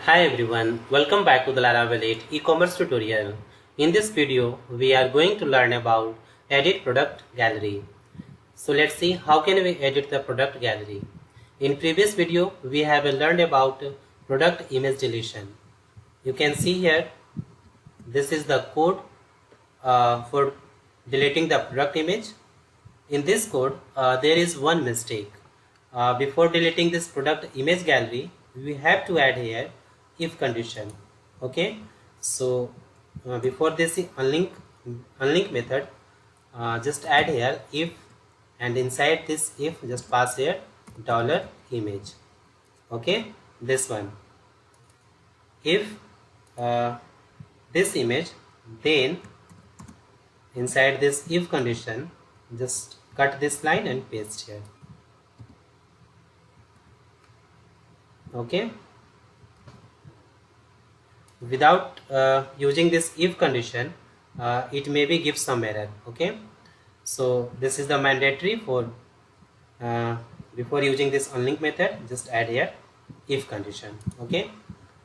Hi everyone, welcome back to the Laravel 8 e-commerce tutorial. In this video, we are going to learn about edit product gallery. So let's see how can we edit the product gallery. In previous video, we have learned about product image deletion. You can see here, this is the code for deleting the product image. In this code, there is one mistake. Before deleting this product image gallery, we have to add here if condition. Okay, so before this unlink method, just add here if, and inside this if just pass here $image. Okay, this one. If this image, then inside this if condition, just cut this line and paste here. Okay, without using this if condition, it maybe give some error. Okay, so this is the mandatory for before using this unlink method, just add here if condition. Okay,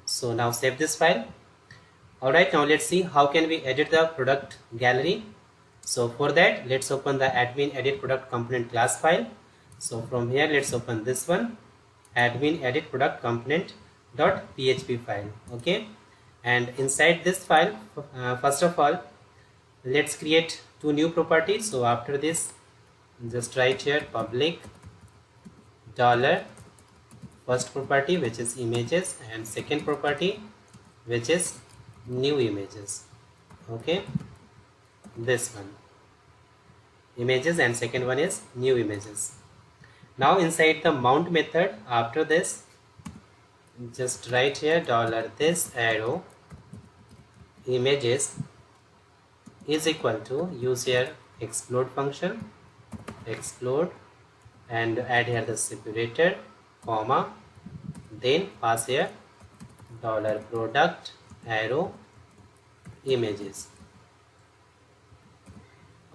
so now save this file. Alright, now let's see how can we edit the product gallery. So for that, let's open the admin edit product component class file. So from here, let's open this one, admin edit product component.php file. Okay, and inside this file, first of all, let's create two new properties. So after this, just write here public dollar first property, which is images, and second property, which is new images. Okay, this one images and second one is new images. Now inside the mount method, after this, just write here $this arrow images is equal to, use here explode function, explode, and add here the separator, comma, then pass here $product arrow images.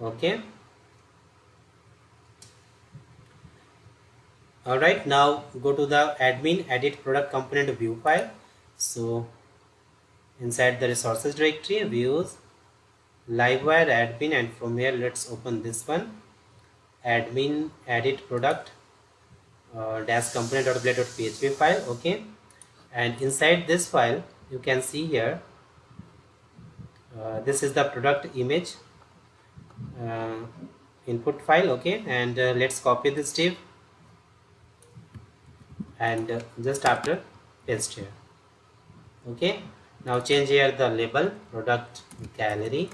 Okay, alright, now go to the admin edit product component view file. So inside the resources directory, views, livewire admin, and from here let's open this one, admin edit product dash component.blade.php file. Okay, and inside this file you can see here this is the product image input file. Okay, and let's copy this div and just after paste here. Okay, now change here the label product gallery,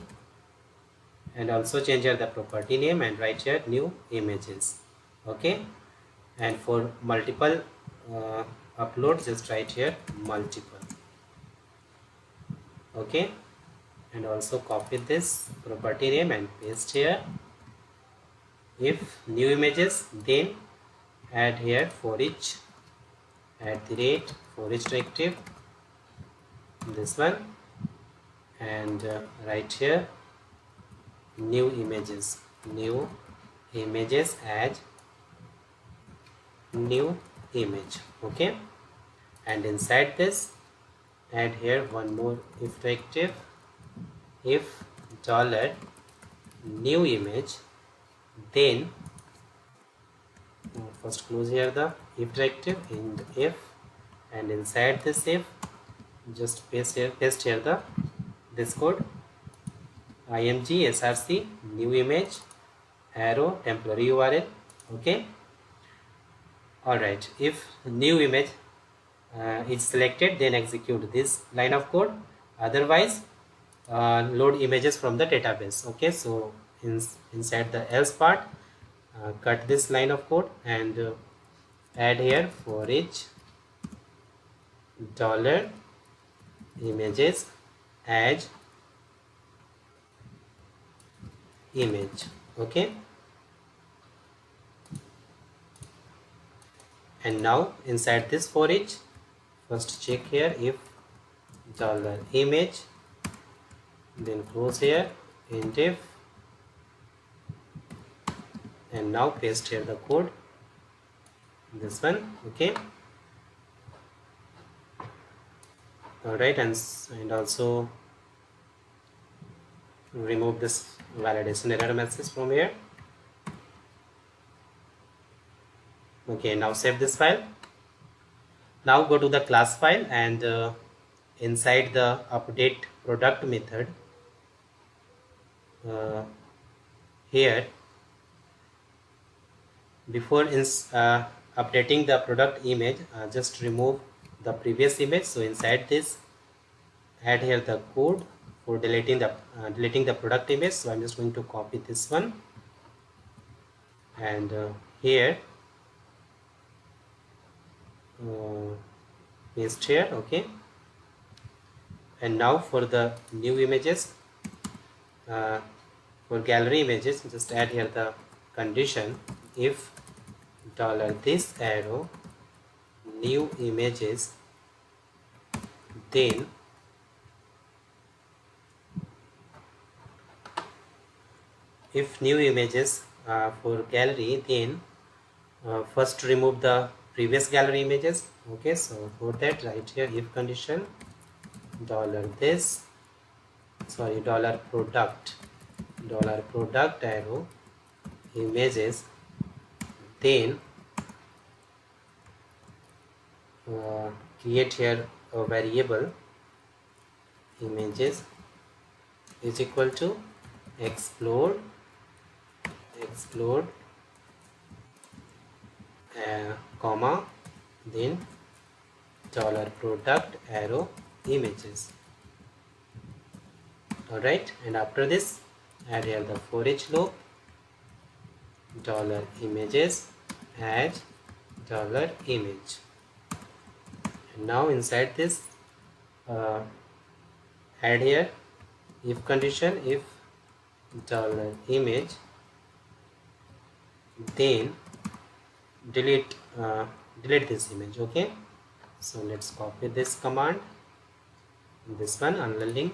and also change here the property name and write here new images. Okay, and for multiple upload, just write here multiple. Okay, and also copy this property name and paste here. If new images, then add here for each for each directive, this one, and write here new images add new image. Okay, and inside this add here one more if directive, if $new image, then first close here the if directive in if, and inside this if just paste here the this code, img src new image arrow temporary url. Okay, alright, if new image is selected, then execute this line of code, otherwise load images from the database. Okay, so inside the else part, cut this line of code and add here for each $images add image. Okay, and now inside this for each, first check here if $image, then close here int if, and now paste here the code, this one. Okay, All right, and also remove this validation error message from here. Okay, now save this file. Now go to the class file and inside the update product method, uh, here before updating the product image, just remove the previous image. So inside this, add here the code for deleting the product image. So I'm just going to copy this one and here uh, paste here. Okay, and now for the new images, uh, for gallery images, just add here the condition if $this arrow new images, then if new images for gallery, then first remove the previous gallery images. Okay, so for that, right here if condition $this, sorry, $product arrow images, then create here a variable images is equal to explode comma, then $product arrow images. All right, and after this, add here the for each loop $images add $image. And now inside this, add here if condition if $image, then delete this image. Okay, so let's copy this command, this one unlink,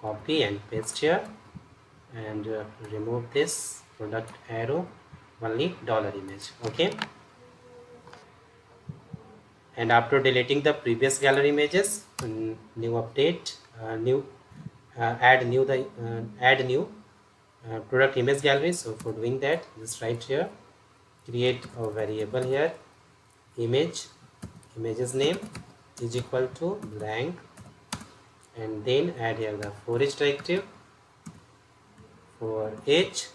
copy and paste here, and remove this product arrow, only $image. Okay, and after deleting the previous gallery images, new update, add new product image gallery. So for doing that, just right here, create a variable here images name is equal to blank, and then add here the for each directive for each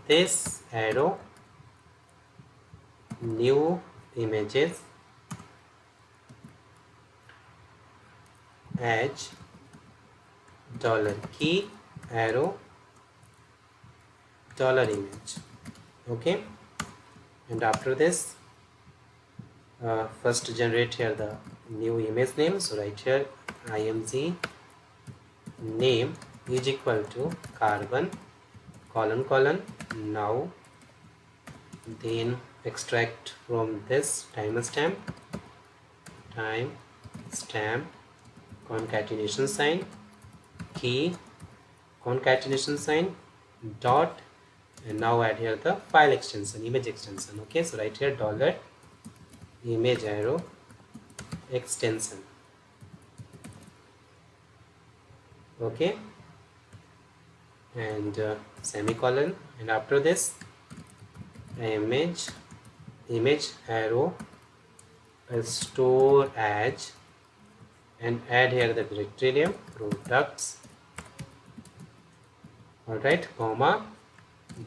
$this arrow new images edge $key arrow $image. Okay, and after this, first generate here the new image name. So right here img name is equal to carbon : now, then extract from this timestamp concatenation sign key concatenation sign dot, and now add here the file extension, image extension. Okay, so right here $image arrow extension. Okay, and semicolon, and after this image arrow store as, and add here the directory name products. All right, comma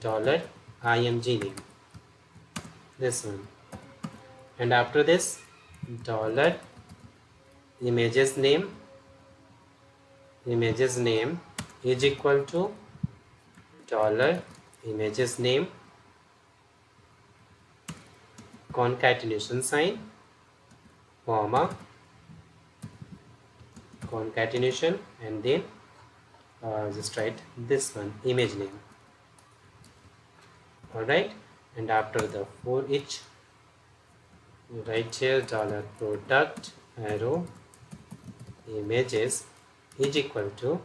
$img name, this one, and after this images name is equal to images name concatenation sign comma concatenation, and then just write this one image name. All right, and after the for each, write here $product arrow images is equal to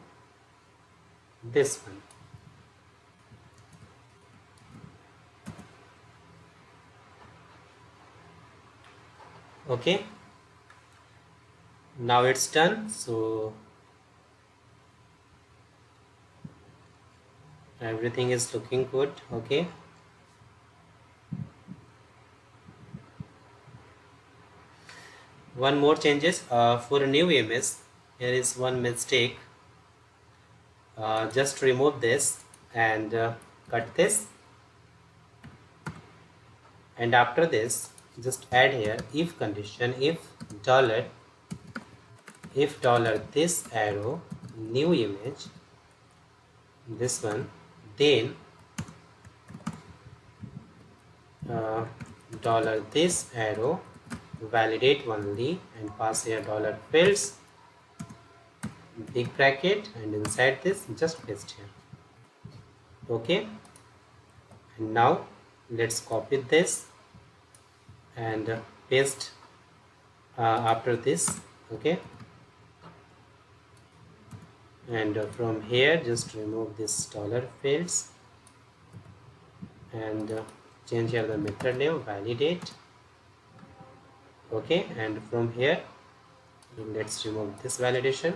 this one. Okay, Now it's done. So everything is looking good. Okay, one more changes for a new image. Here is one mistake. Just remove this and cut this, and after this just add here if condition, if dollar this arrow new image, this one, then dollar this arrow validate only, and pass here dollar fields big bracket, and inside this just paste here. Okay, and now let's copy this and paste after this. Okay, and from here just remove this dollar fields and change here the method name validate. Okay, and from here let's remove this validation.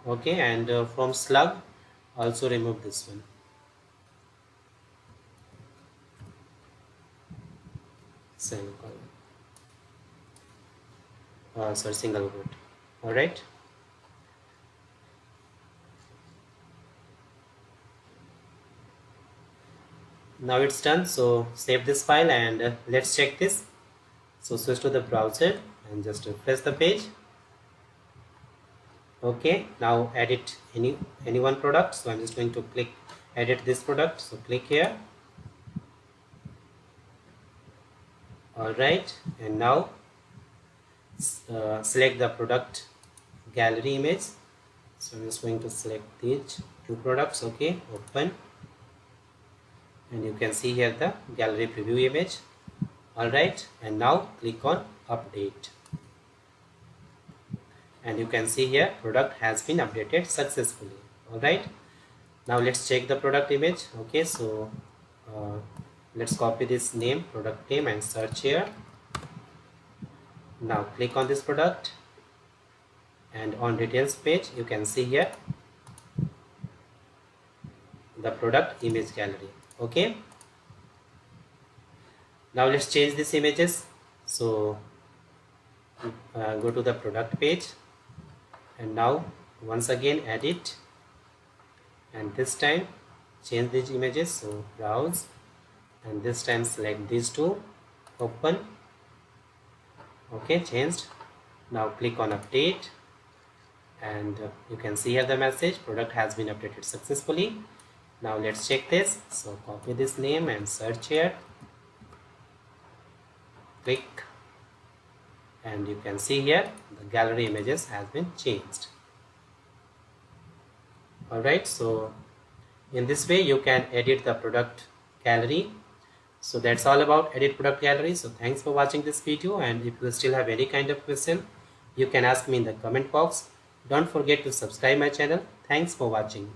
Okay, and from slug also remove this one. Semicolon. Sorry, single quote. All right. Now it's done. So save this file and let's check this. So switch to the browser and just refresh the page. Okay, now edit any one product. So I'm just going to click edit this product. So click here. All right, and now select the product gallery image. So I'm just going to select these two products. Okay, open, and you can see here the gallery preview image. All right, and now click on update, and you can see here product has been updated successfully. All right, now let's check the product image. Okay, so let's copy this name, product name, and search here. Now click on this product, and on details page you can see here the product image gallery. Okay, now let's change these images. So go to the product page, and now once again edit, and this time change these images. So browse, and this time select these two, open. Okay, changed. Now click on update, and you can see here the message product has been updated successfully. Now let's check this. So copy this name and search here, click, and you can see here the gallery images has been changed. All right, so in this way you can edit the product gallery. So that's all about edit product gallery. So thanks for watching this video, and if you still have any kind of question, you can ask me in the comment box. Don't forget to subscribe my channel. Thanks for watching.